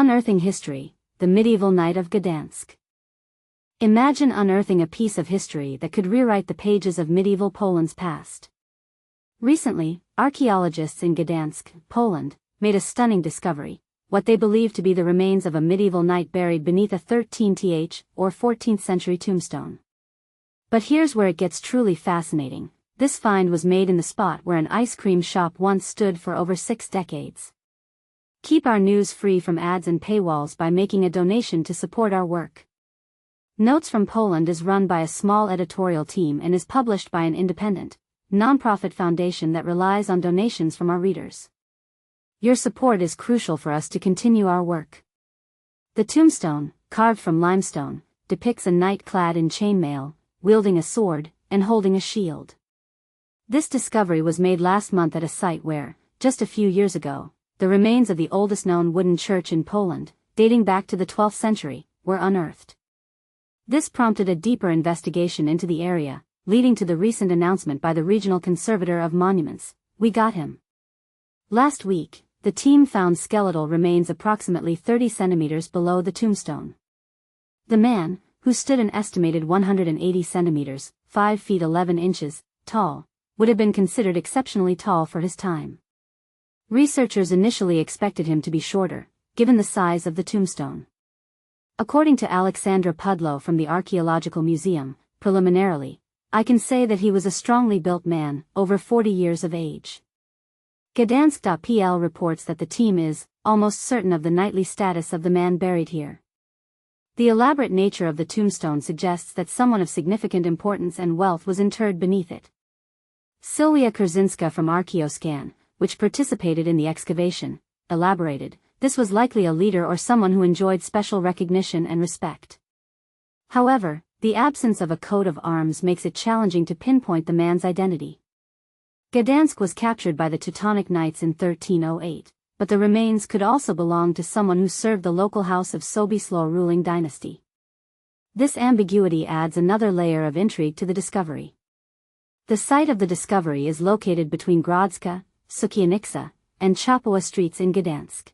Unearthing History, the Medieval Knight of Gdańsk. Imagine unearthing a piece of history that could rewrite the pages of medieval Poland's past. Recently, archaeologists in Gdańsk, Poland, made a stunning discovery, what they believe to be the remains of a medieval knight buried beneath a 13th or 14th century tombstone. But here's where it gets truly fascinating. This find was made in the spot where an ice cream shop once stood for over 6 decades. Keep our news free from ads and paywalls by making a donation to support our work. Notes from Poland is run by a small editorial team and is published by an independent, non-profit foundation that relies on donations from our readers. Your support is crucial for us to continue our work. The tombstone, carved from limestone, depicts a knight clad in chainmail, wielding a sword, and holding a shield. This discovery was made last month at a site where, just a few years ago, the remains of the oldest known wooden church in Poland, dating back to the 12th century, were unearthed. This prompted a deeper investigation into the area, leading to the recent announcement by the regional conservator of monuments, "We got him." Last week, the team found skeletal remains approximately 30 centimeters below the tombstone. The man, who stood an estimated 180 centimeters, 5 feet 11 inches, tall, would have been considered exceptionally tall for his time. Researchers initially expected him to be shorter, given the size of the tombstone. According to Alexandra Pudlow from the Archaeological Museum, preliminarily, "I can say that he was a strongly built man, over 40 years of age." Gdańsk.pl reports that the team is almost certain of the knightly status of the man buried here. The elaborate nature of the tombstone suggests that someone of significant importance and wealth was interred beneath it. Sylwia Krzyńska from Archaeoscan, which participated in the excavation, elaborated, "This was likely a leader or someone who enjoyed special recognition and respect." However, the absence of a coat of arms makes it challenging to pinpoint the man's identity. Gdańsk was captured by the Teutonic Knights in 1308, but the remains could also belong to someone who served the local house of Sobiesław ruling dynasty. This ambiguity adds another layer of intrigue to the discovery. The site of the discovery is located between Grodzka, Sukiennice, and Chapała streets in Gdańsk.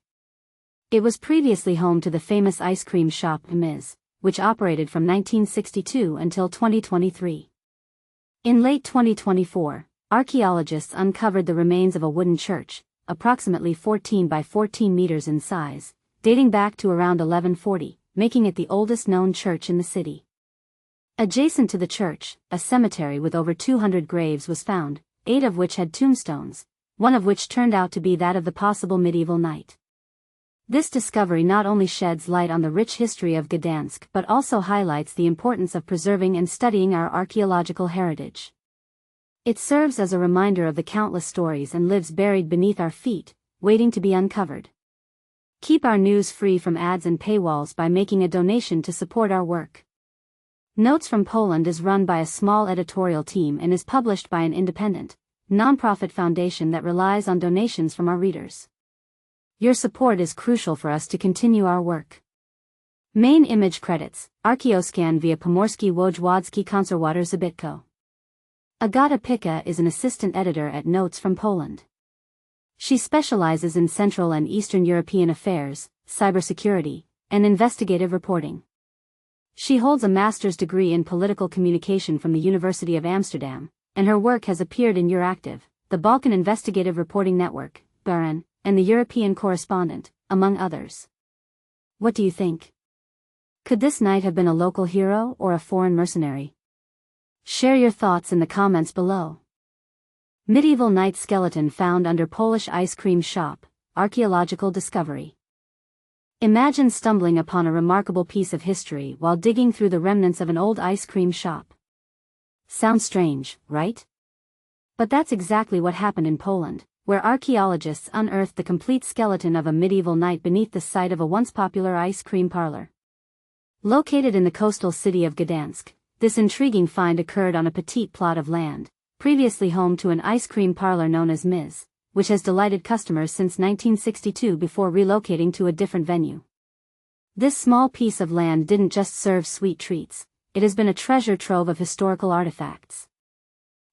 It was previously home to the famous ice cream shop Ms., which operated from 1962 until 2023. In late 2024, archaeologists uncovered the remains of a wooden church, approximately 14 by 14 meters in size, dating back to around 1140, making it the oldest known church in the city. Adjacent to the church, a cemetery with over 200 graves was found, 8 of which had tombstones, one of which turned out to be that of the possible medieval knight. This discovery not only sheds light on the rich history of Gdańsk but also highlights the importance of preserving and studying our archaeological heritage. It serves as a reminder of the countless stories and lives buried beneath our feet, waiting to be uncovered. Keep our news free from ads and paywalls by making a donation to support our work. Notes from Poland is run by a small editorial team and is published by an independent, non-profit foundation that relies on donations from our readers. Your support is crucial for us to continue our work. Main image credits, Archaeoscan via Pomorski Wojewódzki Konserwator Zabytko. Agata Pika is an assistant editor at Notes from Poland. She specializes in Central and Eastern European affairs, cybersecurity, and investigative reporting. She holds a master's degree in political communication from the University of Amsterdam, and her work has appeared in Euractiv, the Balkan Investigative Reporting Network, BARN, and the European Correspondent, among others. What do you think? Could this knight have been a local hero or a foreign mercenary? Share your thoughts in the comments below. Medieval knight skeleton found under Polish ice cream shop, archaeological discovery. Imagine stumbling upon a remarkable piece of history while digging through the remnants of an old ice cream shop. Sounds strange, right? But that's exactly what happened in Poland, where archaeologists unearthed the complete skeleton of a medieval knight beneath the site of a once popular ice cream parlor. Located in the coastal city of Gdańsk, this intriguing find occurred on a petite plot of land, previously home to an ice cream parlor known as Ms., which has delighted customers since 1962 before relocating to a different venue. This small piece of land didn't just serve sweet treats, it has been a treasure trove of historical artifacts.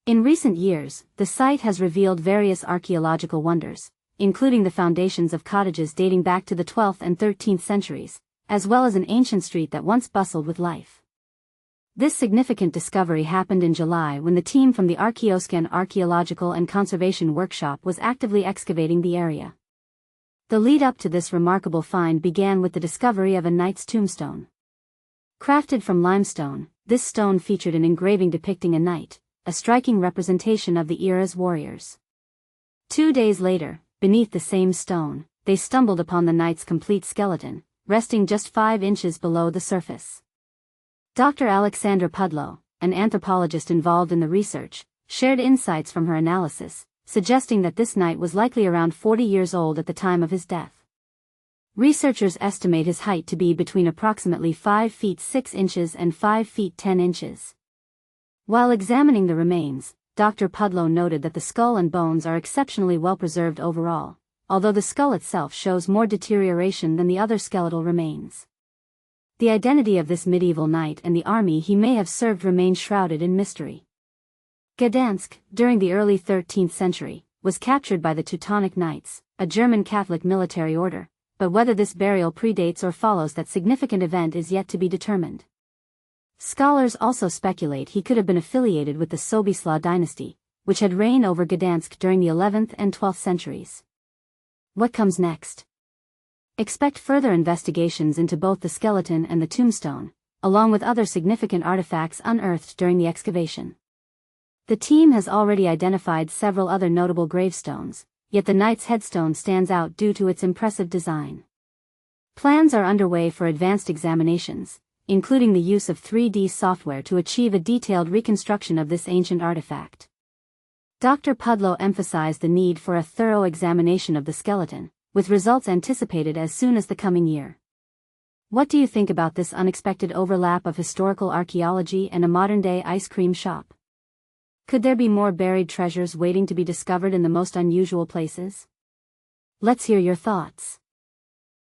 In recent years, the site has revealed various archaeological wonders, including the foundations of cottages dating back to the 12th and 13th centuries, as well as an ancient street that once bustled with life. This significant discovery happened in July when the team from the Archaeological and Conservation Workshop was actively excavating the area. The lead-up to this remarkable find began with the discovery of a knight's tombstone. Crafted from limestone, this stone featured an engraving depicting a knight, a striking representation of the era's warriors. 2 days later, beneath the same stone, they stumbled upon the knight's complete skeleton, resting just 5 inches below the surface. Dr. Alexandra Pudlow, an anthropologist involved in the research, shared insights from her analysis, suggesting that this knight was likely around 40 years old at the time of his death. Researchers estimate his height to be between approximately 5 feet 6 inches and 5 feet 10 inches. While examining the remains, Dr. Pudlow noted that the skull and bones are exceptionally well preserved overall, although the skull itself shows more deterioration than the other skeletal remains. The identity of this medieval knight and the army he may have served remains shrouded in mystery. Gdańsk, during the early 13th century, was captured by the Teutonic Knights, a German Catholic military order, but whether this burial predates or follows that significant event is yet to be determined. Scholars also speculate he could have been affiliated with the Sobiesław dynasty, which had reigned over Gdańsk during the 11th and 12th centuries. What comes next? Expect further investigations into both the skeleton and the tombstone, along with other significant artifacts unearthed during the excavation. The team has already identified several other notable gravestones, yet the knight's headstone stands out due to its impressive design. Plans are underway for advanced examinations, including the use of 3D software to achieve a detailed reconstruction of this ancient artifact. Dr. Pudlow emphasized the need for a thorough examination of the skeleton, with results anticipated as soon as the coming year. What do you think about this unexpected overlap of historical archaeology and a modern-day ice cream shop? Could there be more buried treasures waiting to be discovered in the most unusual places? Let's hear your thoughts.